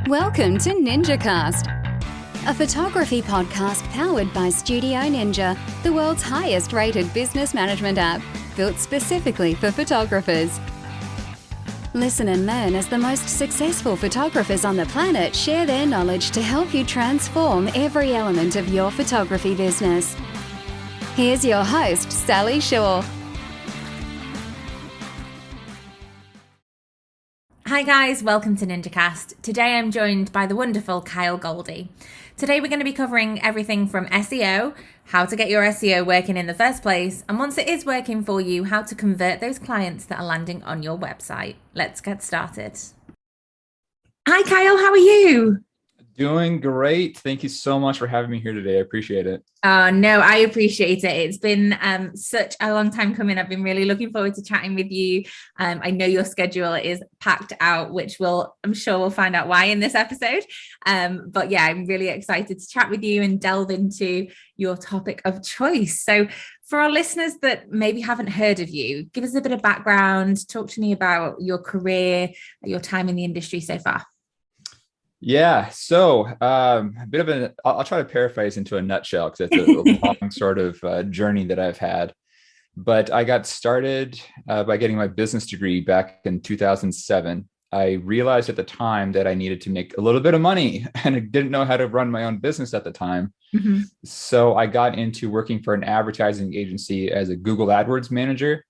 Welcome to NinjaCast, a photography podcast powered by Studio Ninja, the world's highest rated business management app, built specifically for photographers. Listen and learn as the most successful photographers on the planet share their knowledge to help you transform every element of your photography business. Here's your host, Sally Shaw. Hi guys, welcome to NinjaCast. Today I'm joined by the wonderful Goldie. Today we're going to be covering everything from SEO, how to get your SEO working in the first place, and once it is working for you, how to convert those clients that are landing on your website. Let's get started. Hi Kyle, how are you? Doing great. Thank you so much for having me here today. I appreciate it. No, I appreciate it. It's been such a long time coming. I've been really looking forward to chatting with you. I know your schedule is packed out, which I'm sure we'll find out why in this episode. But yeah, I'm really excited to chat with you and delve into your topic of choice. So for our listeners that maybe haven't heard of you, give us a bit of background. Talk to me about your career, your time in the industry so far. Yeah, so a bit of I'll try to paraphrase into a nutshell because it's a long sort of journey that I've had. But I got started by getting my business degree back in 2007. I realized at the time that I needed to make a little bit of money and I didn't know how to run my own business at the time. Mm-hmm. So I got into working for an advertising agency as a Google AdWords manager.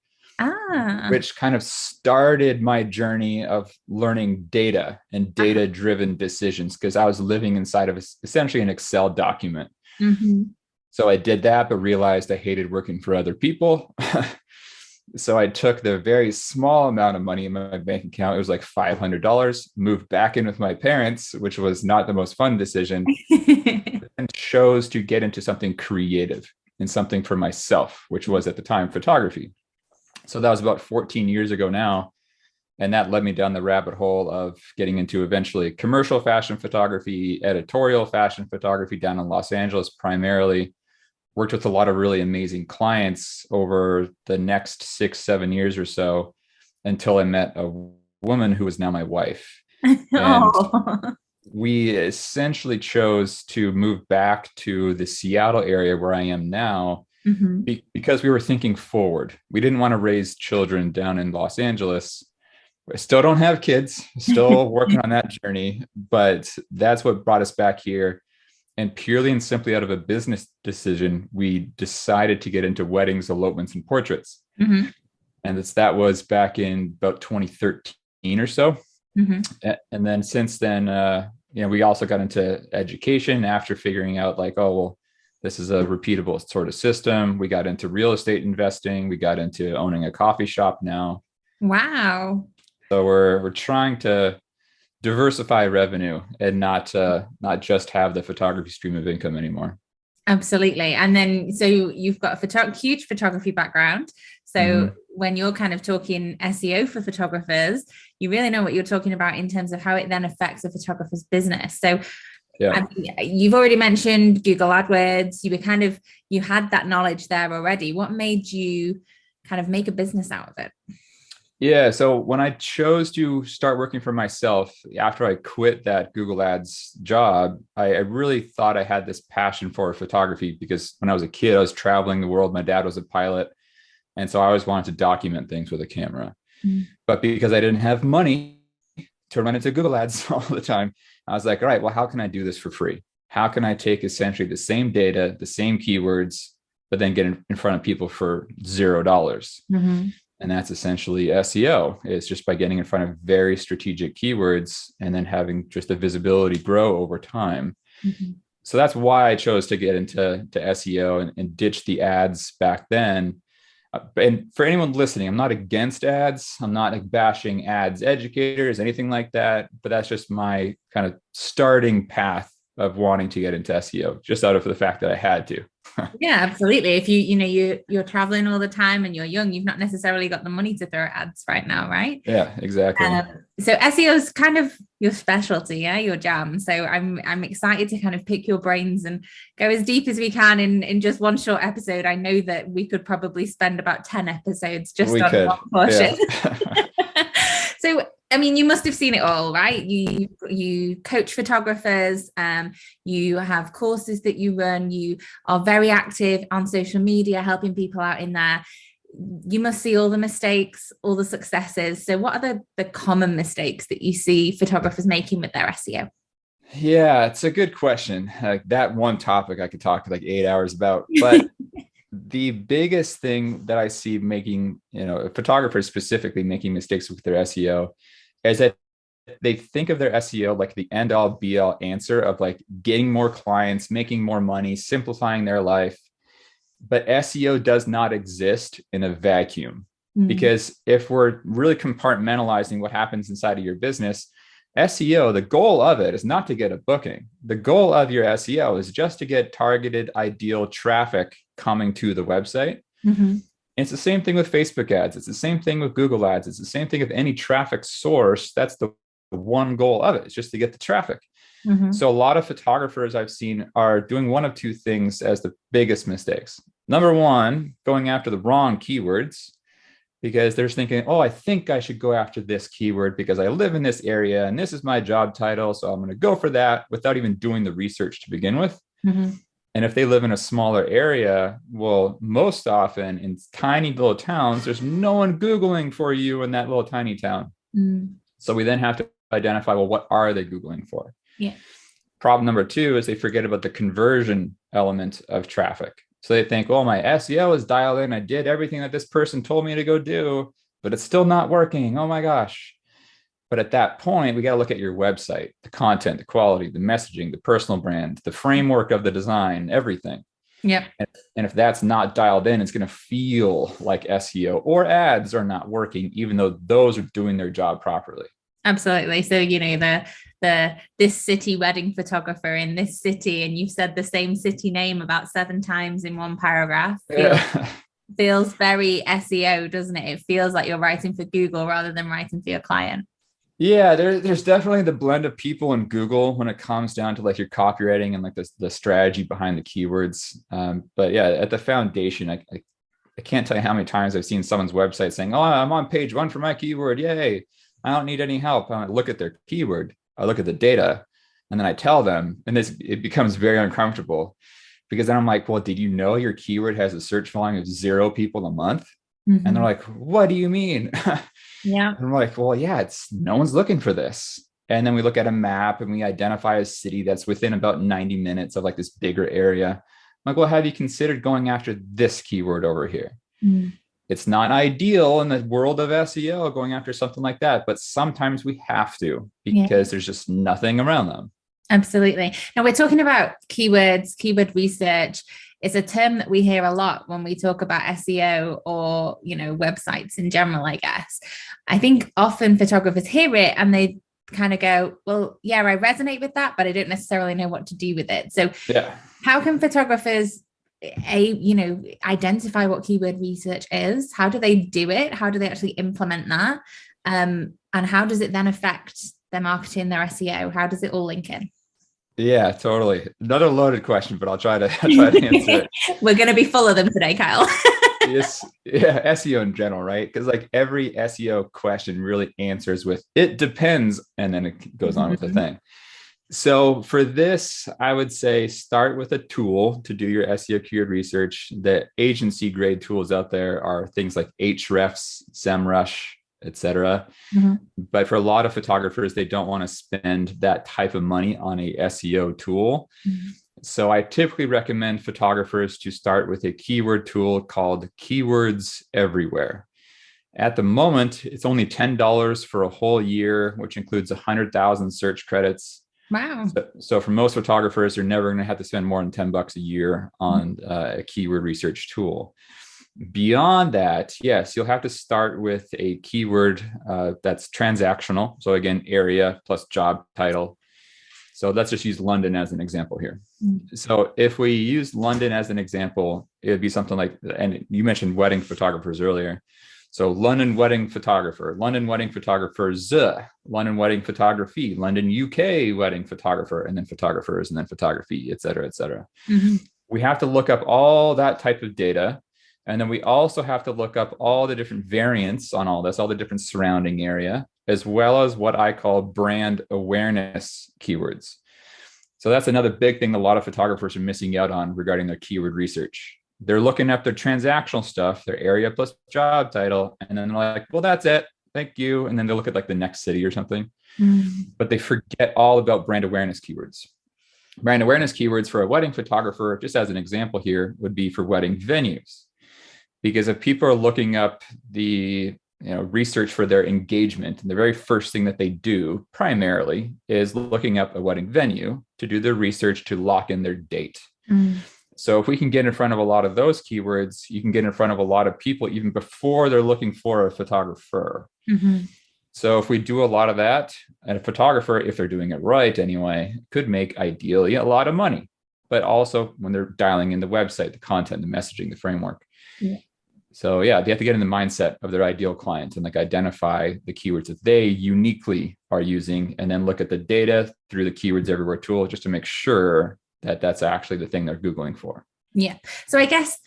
Which kind of started my journey of learning data and data-driven decisions because I was living inside of essentially an Excel document. Mm-hmm. So I did that, but realized I hated working for other people. So I took the very small amount of money in my bank account. It was like $500, moved back in with my parents, which was not the most fun decision, and chose to get into something creative and something for myself, which was at the time photography. So that was about 14 years ago now. And that led me down the rabbit hole of getting into eventually commercial fashion photography, editorial fashion photography down in Los Angeles, primarily. Worked with a lot of really amazing clients over the next 6-7 years or so until I met a woman who is now my wife. And we essentially chose to move back to the Seattle area where I am now. Mm-hmm. Because we were thinking forward. We didn't want to raise children down in Los Angeles. I still don't have kids, still working on that journey, but that's what brought us back here. And purely and simply out of a business decision, we decided to get into weddings, elopements, and portraits. Mm-hmm. And that was back in about 2013 or so. Mm-hmm. And then since then, we also got into education after figuring out this is a repeatable sort of system. We got into real estate investing. We got into owning a coffee shop now. Wow. So we're trying to diversify revenue and not just have the photography stream of income anymore. Absolutely. And then, so you've got a huge photography background. So when you're kind of talking SEO for photographers, you really know what you're talking about in terms of how it then affects a photographer's business. So yeah. You've already mentioned Google AdWords. You had that knowledge there already. What made you kind of make a business out of it? Yeah. So when I chose to start working for myself, after I quit that Google Ads job, I really thought I had this passion for photography because when I was a kid, I was traveling the world. My dad was a pilot. And so I always wanted to document things with a camera. But because I didn't have money to run into Google Ads all the time, I was like, all right, well, how can I do this for free? How can I take essentially the same data, the same keywords, but then get in front of people for $0? Mm-hmm. And that's essentially SEO. It's just by getting in front of very strategic keywords and then having just the visibility grow over time. Mm-hmm. So that's why I chose to get into SEO and ditch the ads back then. And for anyone listening, I'm not against ads. I'm not bashing ads educators, anything like that. But that's just my kind of starting path of wanting to get into SEO, just out of the fact that I had to. Yeah, absolutely. If you're traveling all the time and you're young, you've not necessarily got the money to throw ads right now, right? Yeah, exactly. So SEO is kind of your specialty, yeah, your jam. So I'm excited to kind of pick your brains and go as deep as we can in just one short episode. I know that we could probably spend about 10 episodes just on one portion. Yeah. So I mean, you must have seen it all, right? You coach photographers, you have courses that you run, you are very active on social media, helping people out in there. You must see all the mistakes, all the successes. So what are the common mistakes that you see photographers making with their SEO? Yeah, it's a good question. That one topic I could talk like 8 hours about, but the biggest thing that I see making, photographers specifically making mistakes with their SEO is that they think of their SEO like the end all be all answer of like getting more clients, making more money, simplifying their life. But SEO does not exist in a vacuum, because if we're really compartmentalizing what happens inside of your business, SEO, the goal of it is not to get a booking. The goal of your SEO is just to get targeted, ideal traffic coming to the website. Mm-hmm. It's the same thing with Facebook ads. It's the same thing with Google ads. It's the same thing with any traffic source. That's the one goal of it. It's just to get the traffic. Mm-hmm. So a lot of photographers I've seen are doing one of two things as the biggest mistakes. Number one, going after the wrong keywords, because they're thinking, oh, I think I should go after this keyword because I live in this area and this is my job title. So I'm going to go for that without even doing the research to begin with. Mm-hmm. And if they live in a smaller area, well, most often in tiny little towns, there's no one Googling for you in that little tiny town. So we then have to identify, well, what are they Googling for? Yeah. Problem number two is they forget about the conversion element of traffic. So they think, oh, my SEO is dialed in. I did everything that this person told me to go do, but it's still not working. Oh my gosh. But at that point, we got to look at your website, the content, the quality, the messaging, the personal brand, the framework of the design, everything. Yeah. And if that's not dialed in, it's going to feel like SEO or ads are not working, even though those are doing their job properly. Absolutely. So, the this city wedding photographer in this city, and you've said the same city name about 7 times in one paragraph. Feels very SEO, doesn't it? It feels like you're writing for Google rather than writing for your client. Yeah, there's definitely the blend of people in Google when it comes down to like your copywriting and like the strategy behind the keywords. But yeah, at the foundation, I can't tell you how many times I've seen someone's website saying, oh, I'm on page 1 for my keyword. Yay. I don't need any help. I look at their keyword. I look at the data, and then I tell them, and it becomes very uncomfortable, because then I'm like, well, did you know your keyword has a search volume of 0 people a month? Mm-hmm. And they're like, what do you mean? Yeah. And I'm like, well, yeah, no one's looking for this. And then we look at a map and we identify a city that's within about 90 minutes of like this bigger area. I'm like, well, have you considered going after this keyword over here? It's not ideal in the world of SEO going after something like that, but sometimes we have to, because there's just nothing around them. Absolutely. Now we're talking about keywords, keyword research. It's a term that we hear a lot when we talk about SEO or, websites in general, I guess. I think often photographers hear it and they kind of go, well, yeah, I resonate with that, but I don't necessarily know what to do with it. So how can photographers identify what keyword research is? How do they do it? How do they actually implement that? And how does it then affect their marketing, their SEO? How does it all link in? Yeah, totally. Another loaded question, but I'll try to answer it. We're going to be full of them today, Kyle. Yes, yeah, SEO in general, right? Because like every SEO question really answers with "it depends," and then it goes on with the thing. So for this, I would say start with a tool to do your SEO keyword research. The agency grade tools out there are things like Ahrefs, SEMrush, etc. But for a lot of photographers, they don't want to spend that type of money on a SEO tool. So I typically recommend photographers to start with a keyword tool called Keywords Everywhere. At the moment, it's only $10 for a whole year, which includes 100,000 search credits. Wow. So for most photographers, you're never going to have to spend more than $10 a year on a keyword research tool. Beyond that, yes, you'll have to start with a keyword that's transactional. So again, area plus job title. So let's just use London as an example here. So if we use London as an example, it would be something like, and you mentioned wedding photographers earlier. So London wedding photographer, London wedding photographers, London wedding photography, London, UK wedding photographer, and then photographers, and then photography, et cetera, et cetera. We have to look up all that type of data. And then we also have to look up all the different variants on all this, all the different surrounding area. as well as what I call brand awareness keywords. So that's another big thing a lot of photographers are missing out on regarding their keyword research. They're looking up their transactional stuff, their area plus job title, and then they're like, well, that's it. Thank you. And then they look at like the next city or something, but they forget all about brand awareness keywords. Brand awareness keywords for a wedding photographer, just as an example here, would be for wedding venues. Because if people are looking up the research for their engagement, and the very first thing that they do primarily is looking up a wedding venue to do their research to lock in their date. So if we can get in front of a lot of those keywords, you can get in front of a lot of people even before they're looking for a photographer. So if we do a lot of that, and a photographer, if they're doing it right anyway, could make ideally a lot of money, but also when they're dialing in the website, the content, the messaging, the framework. So yeah, they have to get in the mindset of their ideal client and like identify the keywords that they uniquely are using, and then look at the data through the Keywords Everywhere tool just to make sure that that's actually the thing they're Googling for. Yeah. So I guess,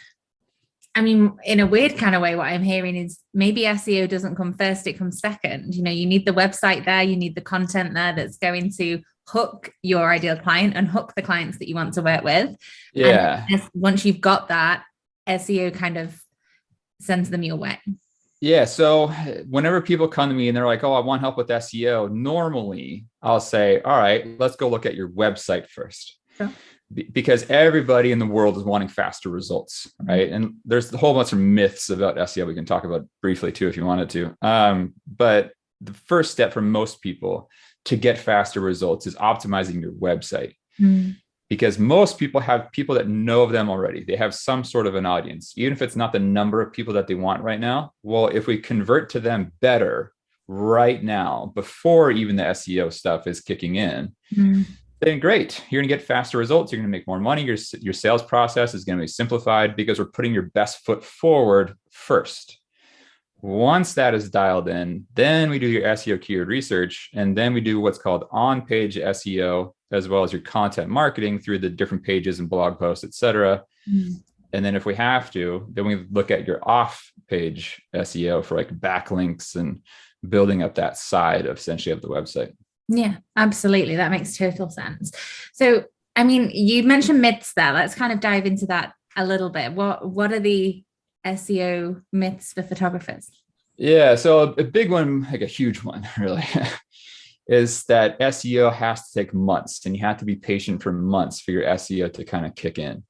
I mean, in a weird kind of way, what I'm hearing is maybe SEO doesn't come first, it comes second. You need the website there, you need the content there that's going to hook your ideal client and hook the clients that you want to work with. Yeah. And once you've got that, SEO kind of sends them your way. Yeah. So whenever people come to me and they're like, oh, I want help with SEO, normally I'll say, all right, let's go look at your website first. Sure. Because everybody in the world is wanting faster results, right? And there's a whole bunch of myths about SEO we can talk about briefly too, if you wanted to. But the first step for most people to get faster results is optimizing your website. Because most people have people that know of them already. They have some sort of an audience, even if it's not the number of people that they want right now. Well, if we convert to them better right now, before even the SEO stuff is kicking in, then great. You're going to get faster results. You're going to make more money. Your sales process is going to be simplified because we're putting your best foot forward first. Once that is dialed in, then we do your SEO keyword research, and then we do what's called on-page SEO, as well as your content marketing through the different pages and blog posts, et cetera. And then if we have to, then we look at your off-page SEO for like backlinks and building up that side of essentially of the website. Yeah, absolutely. That makes total sense. So, I mean, you mentioned myths there. Let's kind of dive into that a little bit. What are the SEO myths for photographers? Yeah, so a big one, like a huge one, really, is that SEO has to take months, and you have to be patient for months for your SEO to kind of kick in.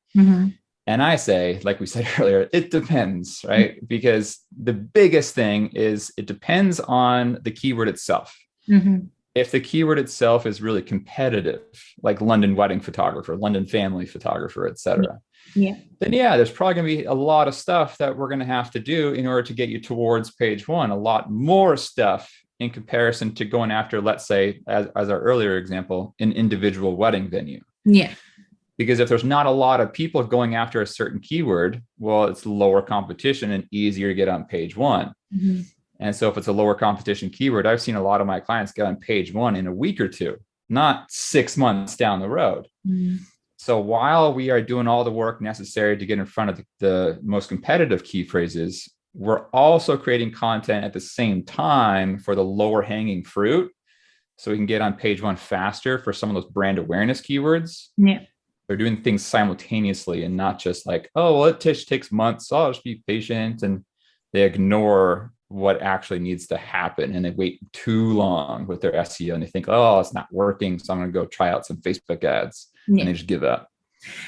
And I say, like we said earlier, it depends, right? Because the biggest thing is it depends on the keyword itself. If the keyword itself is really competitive, like London wedding photographer, London family photographer, et cetera, then there's probably going to be a lot of stuff that we're going to have to do in order to get you towards page one, a lot more stuff in comparison to going after, let's say, as our earlier example, an individual wedding venue. Because if there's not a lot of people going after a certain keyword, well, it's lower competition and easier to get on page one. And so if it's a lower competition keyword, I've seen a lot of my clients get on page one in a week or two, not 6 months down the road. So while we are doing all the work necessary to get in front of the most competitive key phrases, we're also creating content at the same time for the lower hanging fruit. So we can get on page one faster for some of those brand awareness keywords. They're doing things simultaneously and not just like, oh, well, it takes months, so I'll just be patient. And they ignore what actually needs to happen, and they wait too long with their SEO, and they think, oh, it's not working, so I'm going to go try out some Facebook ads, and they just give up.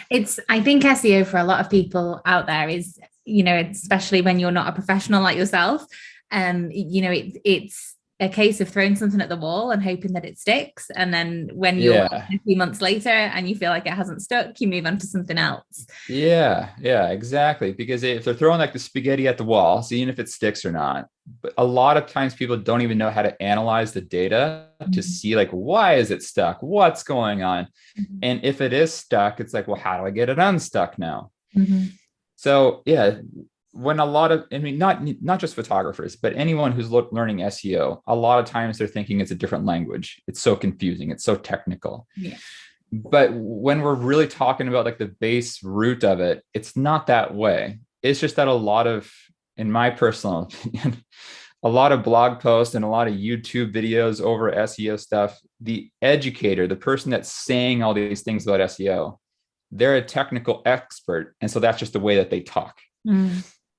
I think SEO for a lot of people out there is, especially when you're not a professional like yourself, it's a case of throwing something at the wall and hoping that it sticks. And then when you're a few months later and you feel like it hasn't stuck, you move on to something else. Yeah, exactly. Because if they're throwing like the spaghetti at the wall, seeing if it sticks or not, but a lot of times people don't even know how to analyze the data to see like, why is it stuck? What's going on? And if it is stuck, it's like, well, how do I get it unstuck now? So when a lot of, not just photographers, but anyone who's learning SEO, a lot of times they're thinking it's a different language. It's so confusing. It's so technical. But when we're really talking about like the base root of it, it's not that way. It's just that a lot of, in my personal opinion, a lot of blog posts and a lot of YouTube videos over SEO stuff, the educator, the person that's saying all these things about SEO, they're a technical expert. And so that's just the way that they talk.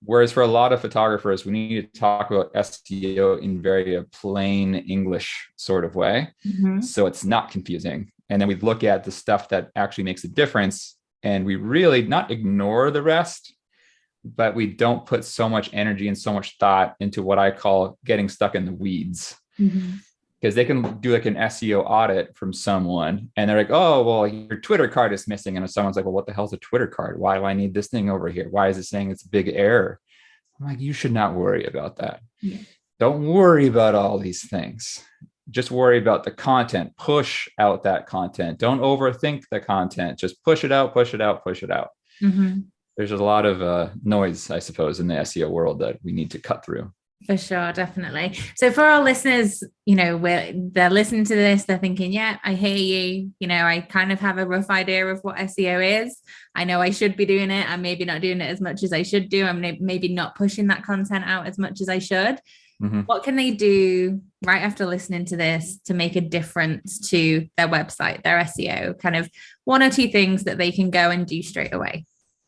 Whereas for a lot of photographers, we need to talk about SEO in very a plain English sort of way. So it's not confusing. And then we look at the stuff that actually makes a difference. And we really not ignore the rest, but we don't put so much energy and so much thought into what I call getting stuck in the weeds. Because they can do like an SEO audit from someone and they're like, oh, well, your Twitter card is missing. And if someone's like, well, what the hell's a Twitter card? Why do I need this thing over here? Why is it saying it's a big error? I'm like, you should not worry about that. Don't worry about all these things. Just worry about the content. Push out that content. Don't overthink the content. Just push it out, push it out, push it out. There's a lot of noise, I suppose, in the SEO world that we need to cut through. For sure, definitely. So for our listeners, they're listening to this, they're thinking, yeah, I hear you. I kind of have a rough idea of what SEO is. I know I should be doing it. I'm maybe not doing it as much as I should do. I'm maybe not pushing that content out as much as I should. What can they do right after listening to this to make a difference to their website, their SEO? Kind of one or two things that they can go and do straight away.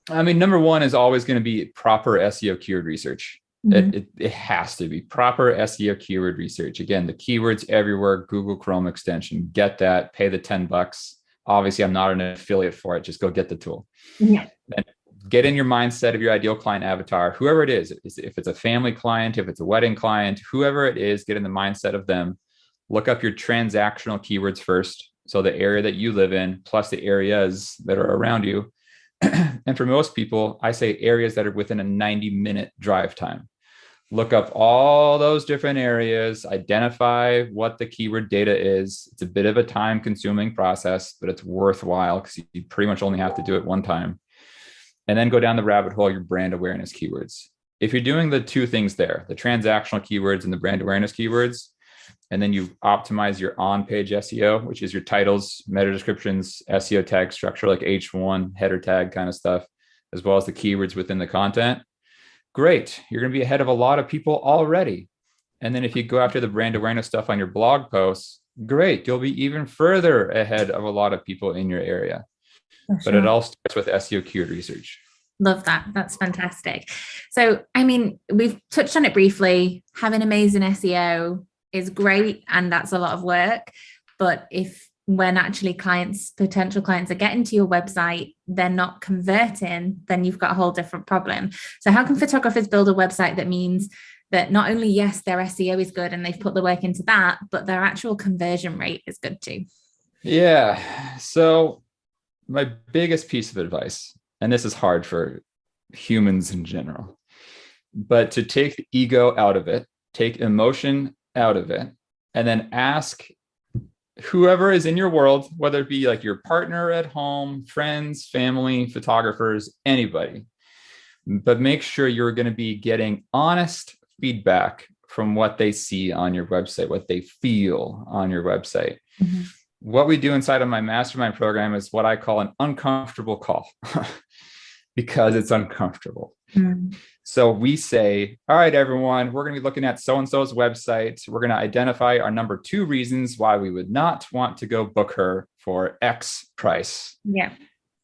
I mean, number one is always going to be proper SEO keyword research. It has to be proper SEO keyword research. Again, the keywords everywhere, Google Chrome extension, get that, pay the $10. Obviously, I'm not an affiliate for it. Just go get the tool. And get in your mindset of your ideal client avatar, whoever it is. If it's a family client, if it's a wedding client, whoever it is, get in the mindset of them. Look up your transactional keywords first. So the area that you live in, plus the areas that are around you. And for most people, I say areas that are within a 90-minute drive time. Look up all those different areas, identify what the keyword data is. It's a bit of a time-consuming process, but it's worthwhile because you pretty much only have to do it one time. And then go down the rabbit hole, your brand awareness keywords. If you're doing the two things there, the transactional keywords and the brand awareness keywords, and then you optimize your on-page SEO, which is your titles, meta descriptions, SEO tag structure like H1, header tag kind of stuff, as well as the keywords within the content. Great. You're going to be ahead of a lot of people already. And then if you go after the brand awareness stuff on your blog posts, great. You'll be even further ahead of a lot of people in your area. But it all starts with SEO keyword research. Love that. That's fantastic. So, I mean, we've touched on it briefly. Having amazing SEO is great. And that's a lot of work. But when actually potential clients are getting to your website, they're not converting, then you've got a whole different problem. So how can photographers build a website that means that not only, yes, their SEO is good and they've put the work into that, but their actual conversion rate is good too? Yeah. So my biggest piece of advice, and this is hard for humans in general, but to take the ego out of it, take emotion out of it, and then ask whoever is in your world, whether it be like your partner at home, friends, family, photographers, anybody, but make sure you're going to be getting honest feedback from what they see on your website, what they feel on your website. What we do inside of my mastermind program is what I call an uncomfortable call because it's uncomfortable. So we say, all right, everyone, we're going to be looking at so-and-so's website. We're going to identify our number 2 reasons why we would not want to go book her for X price. Yeah.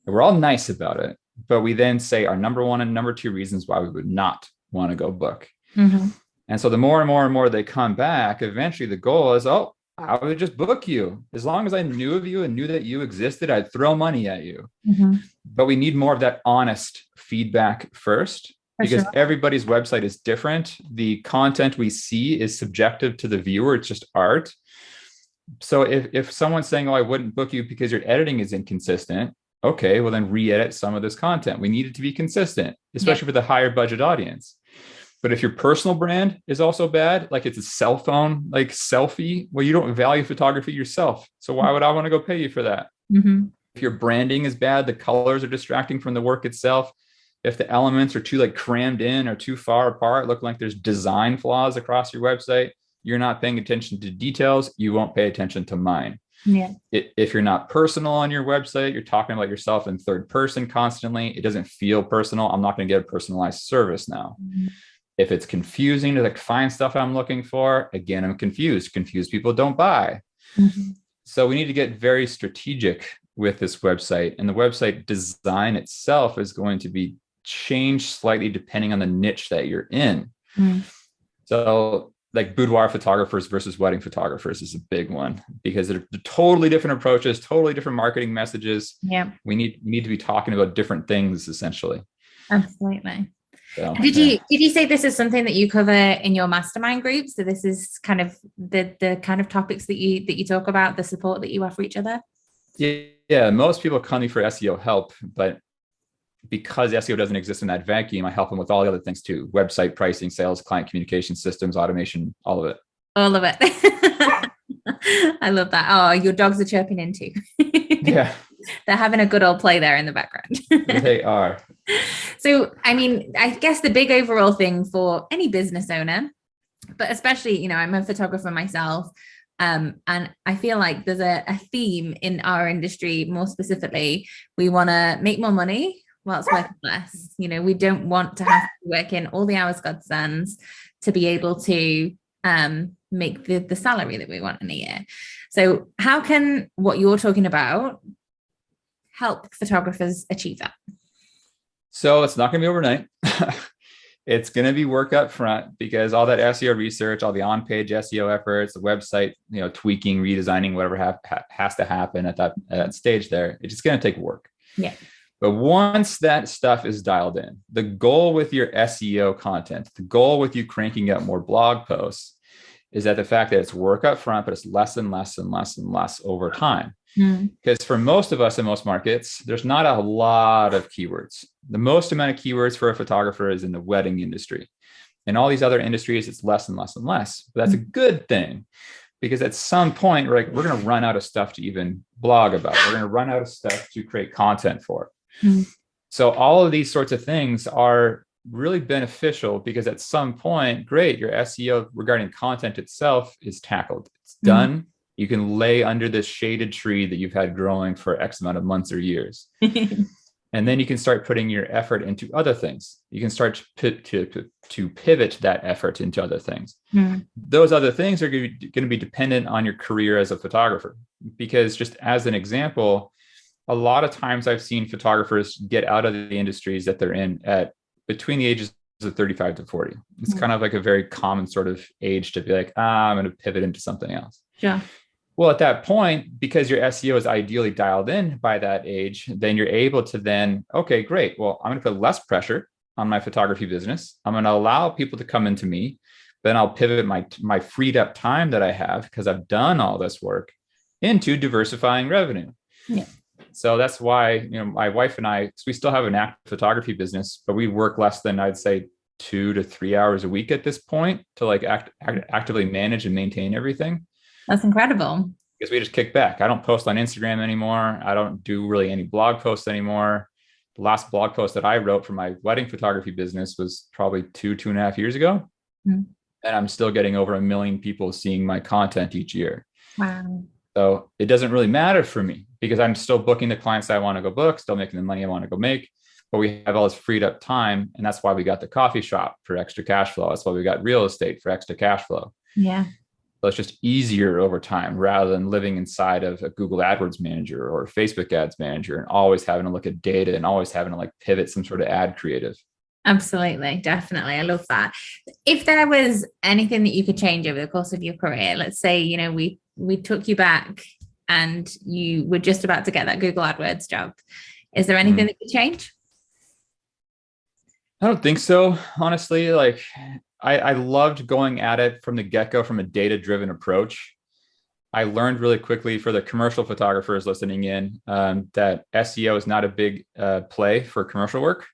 And we're all nice about it, but we then say our number 1 and number 2 reasons why we would not want to go book. And so the more and more and more they come back, eventually the goal is, oh, I would just book you. As long as I knew of you and knew that you existed, I'd throw money at you. But we need more of that honest feedback first, because everybody's website is different. The content we see is subjective to the viewer. It's just art. So if someone's saying, oh, I wouldn't book you because your editing is inconsistent. Okay, well then re-edit some of this content. We need it to be consistent, especially for the higher budget audience. But if your personal brand is also bad, like it's a cell phone, like selfie, well, you don't value photography yourself. So why would I want to go pay you for that? If your branding is bad, the colors are distracting from the work itself. If the elements are too like crammed in or too far apart, look like there's design flaws across your website, you're not paying attention to details, you won't pay attention to mine. If you're not personal on your website, you're talking about yourself in third person constantly, it doesn't feel personal. I'm not going to get a personalized service now. If it's confusing to like find stuff I'm looking for, again, I'm confused. Confused people don't buy. Mm-hmm. So we need to get very strategic with this website, and the website design itself is going to be changed slightly depending on the niche that you're in. Mm. So like boudoir photographers versus wedding photographers is a big one, because they're totally different approaches, totally different marketing messages. Yeah. We need to be talking about different things essentially. Absolutely. So, did you say this is something that you cover in your mastermind group? So this is kind of the kind of topics that you talk about, the support that you offer each other? Yeah. Most people come to me for SEO help, but because SEO doesn't exist in that vacuum, I help them with all the other things too: website, pricing, sales, client communication systems, automation, all of it. All of it. I love that. Oh, your dogs are chirping in too. Yeah. They're having a good old play there in the background. They are. So, I mean, I guess the big overall thing for any business owner, but especially, I'm a photographer myself. And I feel like there's a theme in our industry, more specifically, we want to make more money whilst working less. We don't want to have to work in all the hours God sends to be able to make the salary that we want in a year. So how can what you're talking about help photographers achieve that? So it's not going to be overnight. It's going to be work up front, because all that SEO research, all the on-page SEO efforts, the website, tweaking, redesigning, whatever has to happen at that stage there, it's just going to take work. Yeah. But once that stuff is dialed in, the goal with your SEO content, the goal with you cranking out more blog posts, is that the fact that it's work up front, but it's less and less and less and less over time. Because for most of us in most markets, there's not a lot of keywords. The most amount of keywords for a photographer is in the wedding industry. In all these other industries, it's less and less and less. But that's a good thing, because at some point, we're going to run out of stuff to even blog about. We're going to run out of stuff to create content for. So all of these sorts of things are really beneficial, because at some point, great, your SEO regarding content itself is tackled. It's done. You can lay under this shaded tree that you've had growing for X amount of months or years. And then you can start putting your effort into other things. You can start to pivot that effort into other things. Those other things are going to be dependent on your career as a photographer. Because just as an example, a lot of times I've seen photographers get out of the industries that they're in at between the ages of 35 to 40. It's kind of like a very common sort of age to be like, I'm going to pivot into something else. Yeah. Well, at that point, because your SEO is ideally dialed in by that age, then you're able to then, okay, great. Well, I'm going to put less pressure on my photography business. I'm going to allow people to come into me, then I'll pivot my freed up time that I have, because I've done all this work, into diversifying revenue. Yeah. So that's why, my wife and I, we still have an active photography business, but we work less than, I'd say, 2 to 3 hours a week at this point to like actively manage and maintain everything. That's incredible. Because we just kick back. I don't post on Instagram anymore. I don't do really any blog posts anymore. The last blog post that I wrote for my wedding photography business was probably 2.5 years ago. And I'm still getting over 1 million people seeing my content each year. Wow. So it doesn't really matter for me, because I'm still booking the clients I want to go book, still making the money I want to go make. But we have all this freed up time. And that's why we got the coffee shop for extra cash flow. That's why we got real estate for extra cash flow. Yeah. So it's just easier over time, rather than living inside of a Google AdWords manager or a Facebook ads manager and always having to look at data and always having to like pivot some sort of ad creative. Absolutely. Definitely. I love that. If there was anything that you could change over the course of your career, let's say, we took you back and you were just about to get that Google AdWords job. Is there anything that could change? I don't think so. Honestly, like I loved going at it from the get-go from a data-driven approach. I learned really quickly, for the commercial photographers listening in, that SEO is not a big play for commercial work.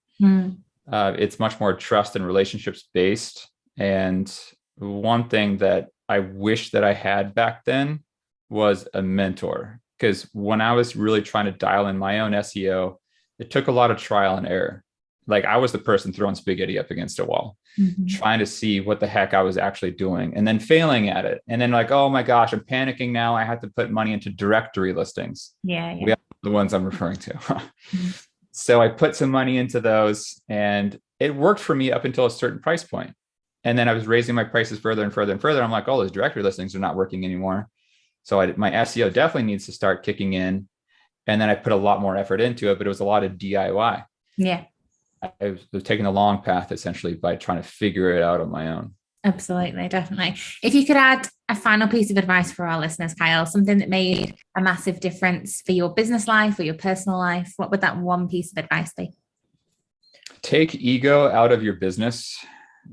It's much more trust and relationships based. And one thing that I wish that I had back then was a mentor, because when I was really trying to dial in my own SEO, it took a lot of trial and error. Like I was the person throwing spaghetti up against a wall, trying to see what the heck I was actually doing, and then failing at it. And then like, oh my gosh, I'm panicking now. I have to put money into directory listings. Yeah. We have the ones I'm referring to. So I put some money into those, and it worked for me up until a certain price point. And then I was raising my prices further and further and further. I'm like, oh, those directory listings are not working anymore. So my SEO definitely needs to start kicking in. And then I put a lot more effort into it, but it was a lot of DIY. Yeah. I was taking the long path essentially by trying to figure it out on my own. Absolutely, definitely. If you could add a final piece of advice for our listeners, Kyle, something that made a massive difference for your business life or your personal life, what would that one piece of advice be? Take ego out of your business.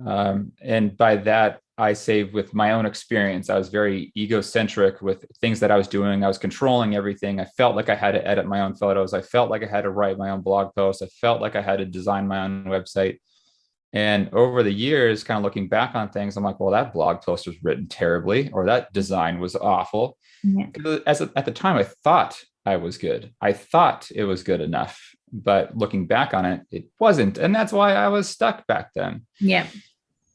And by that, I say with my own experience, I was very egocentric with things that I was doing. I was controlling everything. I felt like I had to edit my own photos. I felt like I had to write my own blog posts. I felt like I had to design my own website. And over the years, kind of looking back on things, I'm like, well, that blog post was written terribly, or that design was awful. Yeah. At the time, I thought I was good. I thought it was good enough. But looking back on it, it wasn't. And that's why I was stuck back then. Yeah.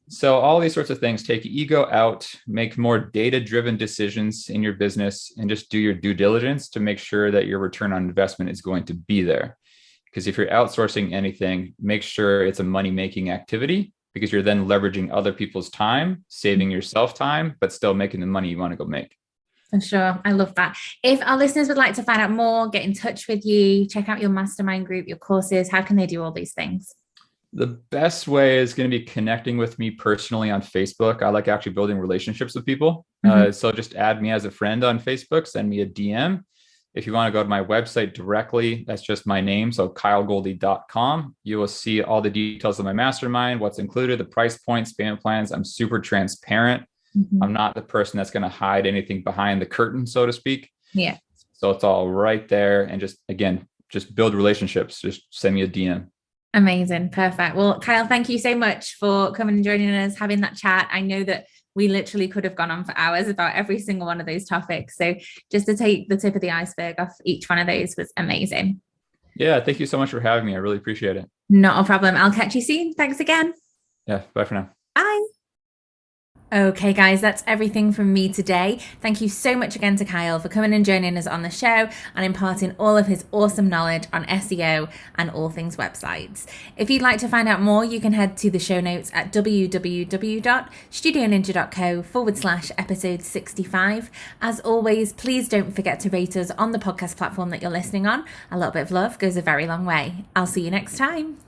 So all these sorts of things, take ego out, make more data-driven decisions in your business, and just do your due diligence to make sure that your return on investment is going to be there. Because if you're outsourcing anything, make sure it's a money-making activity, because you're then leveraging other people's time, saving yourself time, but still making the money you want to go make. For sure. I love that. If our listeners would like to find out more, get in touch with you, check out your mastermind group, your courses, how can they do all these things? The best way is going to be connecting with me personally on Facebook. I like actually building relationships with people. So just add me as a friend on Facebook, send me a DM. If you want to go to my website directly, that's just my name. So kylegoldie.com. You will see all the details of my mastermind, what's included, the price points, payment plans. I'm super transparent. I'm not the person that's going to hide anything behind the curtain, so to speak. Yeah. So it's all right there. And just build relationships. Just send me a DM. Amazing. Perfect. Well, Kyle, thank you so much for coming and joining us, having that chat. I know that we literally could have gone on for hours about every single one of those topics. So just to take the tip of the iceberg off each one of those was amazing. Yeah. Thank you so much for having me. I really appreciate it. Not a problem. I'll catch you soon. Thanks again. Yeah. Bye for now. Bye. Okay, guys, that's everything from me today. Thank you so much again to Kyle for coming and joining us on the show and imparting all of his awesome knowledge on SEO and all things websites. If you'd like to find out more, you can head to the show notes at www.studioninja.co/episode 65. As always, please don't forget to rate us on the podcast platform that you're listening on. A little bit of love goes a very long way. I'll see you next time.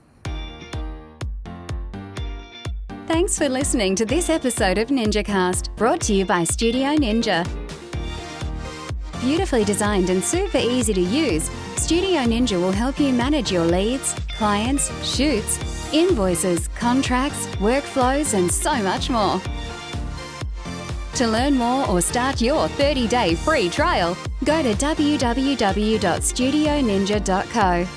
Thanks for listening to this episode of NinjaCast, brought to you by Studio Ninja. Beautifully designed and super easy to use, Studio Ninja will help you manage your leads, clients, shoots, invoices, contracts, workflows, and so much more. To learn more or start your 30-day free trial, go to www.studioninja.co.